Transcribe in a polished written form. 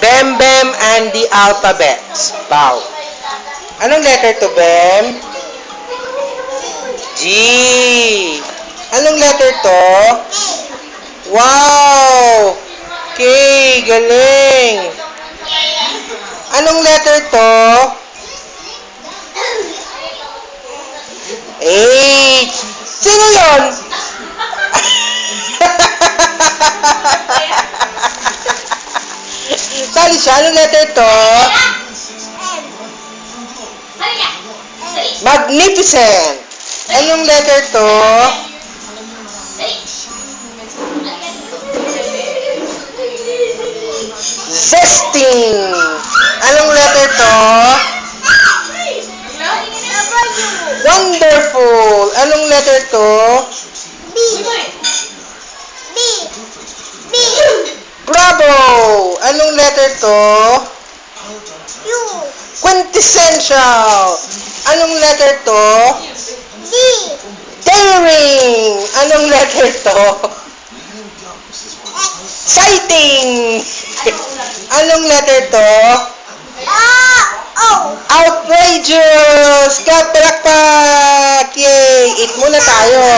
Bem Bem and the Alphabets. Wow. Anong letter to, Bem? G. Anong letter to? Wow! K. Galing. Anong letter to? H. Sino yun? Sali siya. Anong letter to? Magnificent. Anong letter to? Zesting. Anong letter to? Wonderful. Anong letter to? B. B. B. Bravo. Anong letter to? U. Quintessential. Anong letter to? D. Daring. Anong letter to? Exciting. Anong letter to? O. Outrageous. Kapalakpak. Yay. Eat muna tayo.